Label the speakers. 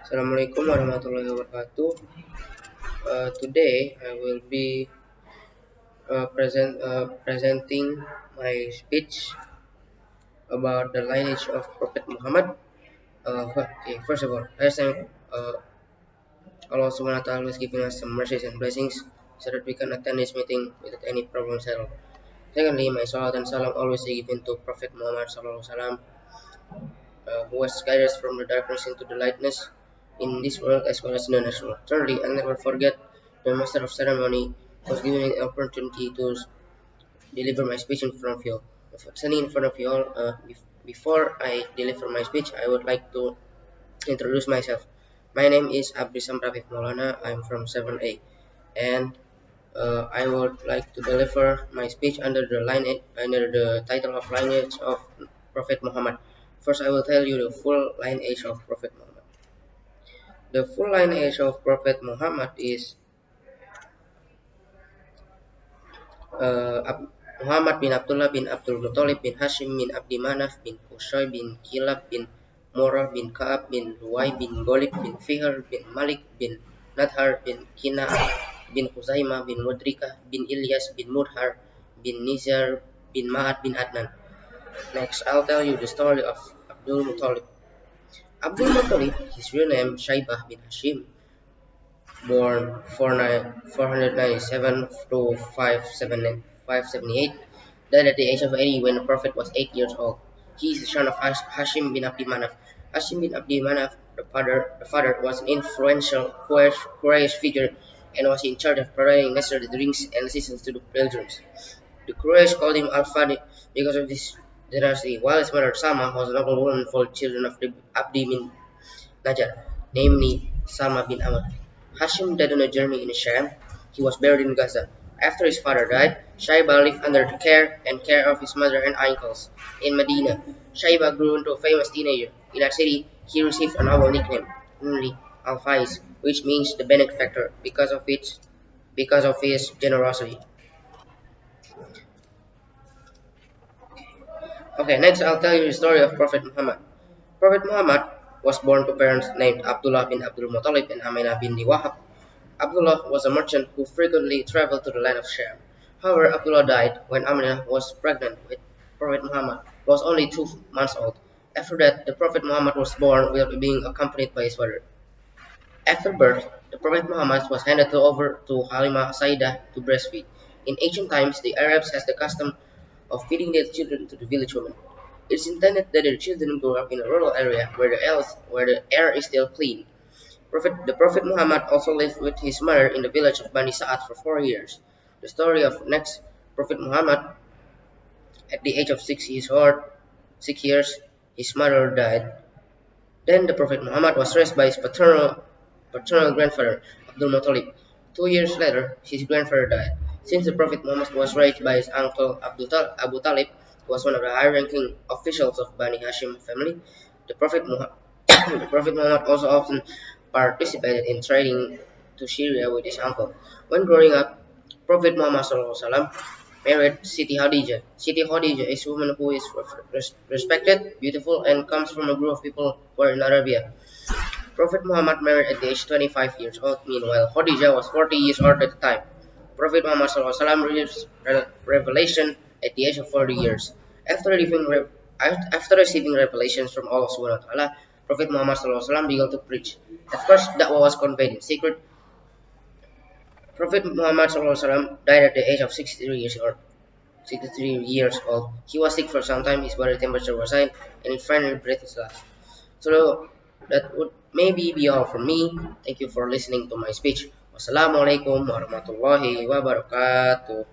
Speaker 1: Assalamualaikum warahmatullahi wabarakatuh. Today I will be presenting my speech about the lineage of Prophet Muhammad. Okay, first of all, I thank Allah Subhanahu wa Taala is giving us some mercies and blessings so that we can attend this meeting without any problems at all. Secondly, my salat and salam always given to Prophet Muhammad Sallallahu Alaihi Wasallam, who has guided us from the darkness into the lightness in this world as well as in the next world. Thirdly, I'll never forget the master of ceremony was given an opportunity to deliver my speech in front of you. Standing in front of you all, before I deliver my speech, I would like to introduce myself. My name is Abdisam Rafiq Maulana. I'm from 7A, and I would like to deliver my speech under the title of Lineage of Prophet Muhammad. First, I will tell you the full lineage of Prophet Muhammad. The full lineage of Prophet Muhammad is Muhammad bin Abdullah bin Abdul Muttalib bin Hashim bin Abdi Manaf bin Qusay bin Kilab bin Murrah bin Ka'ab bin Luwai bin Golib bin Fihr bin Malik bin Nadhar bin Kina'ah bin Khuzaimah bin Mudrikah bin Ilyas bin Mudhar bin Nizar bin Ma'ad bin Adnan. Next, I'll tell you the story of Abdul Muttalib. Abdul Muttalib, his real name Shaybah bin Hashim, born 497 to 578, died at the age of 80 when the Prophet was 8 years old. He is the son of Hashim bin Abdi Manaf. Hashim bin Abdi Manaf, the father was an influential Quraysh figure and was in charge of providing necessary drinks and assistance to the pilgrims. The Quraysh called him Al-Fadi because of this dynasty, while his mother Sama was a noble woman for children of the Abdi bin Najjar, namely Salma bin Amr. Hashim died on a journey in Sham. He was buried in Gaza. After his father died, Shaiba lived under the care of his mother and uncles in Medina. Shaiba grew into a famous teenager. In that city, he received a novel nickname, namely Al-Faiz, which means the benefactor, because of his generosity. Okay, next I'll tell you the story of Prophet Muhammad. Prophet Muhammad was born to parents named Abdullah bin Abdul Muttalib and Aminah bin Wahab. Abdullah was a merchant who frequently traveled to the land of Sham. However, Abdullah died when Aminah was pregnant with Prophet Muhammad, who was only 2 months old. After that, the Prophet Muhammad was born without being accompanied by his father. After birth, the Prophet Muhammad was handed over to Halimah Saidah to breastfeed. In ancient times, the Arabs had the custom of feeding their children to the village women. It is intended that their children grow up in a rural area where the air is still clean. The Prophet Muhammad also lived with his mother in the village of Bani Sa'ad for 4 years. The story of next Prophet Muhammad, at the age of 6 years, his mother died. Then the Prophet Muhammad was raised by his paternal grandfather, Abdul Muttalib. 2 years later, his grandfather died. Since the Prophet Muhammad was raised by his uncle Abu Talib, who was one of the high-ranking officials of Bani Hashim family, the Prophet Muhammad, the Prophet Muhammad also often participated in trading to Syria with his uncle. When growing up, Prophet Muhammad SAW married Siti Khadijah. Siti Khadijah is a woman who is respected, beautiful, and comes from a group of people who are in Arabia. Prophet Muhammad married at the age 25 years old. Meanwhile, Khadijah was 40 years old at the time. Prophet Muhammad SAW received revelation at the age of 40 years. After receiving revelations from Allah Subhanahu wa Taala, Prophet Muhammad SAW began to preach. At first, da'wah was conveyed in secret. Prophet Muhammad SAW died at the age of 63 years old. He was sick for some time, his body temperature was high, and he finally breathed his last. So that would maybe be all from me. Thank you for listening to my speech. Wassalamualaikum warahmatullahi wabarakatuh.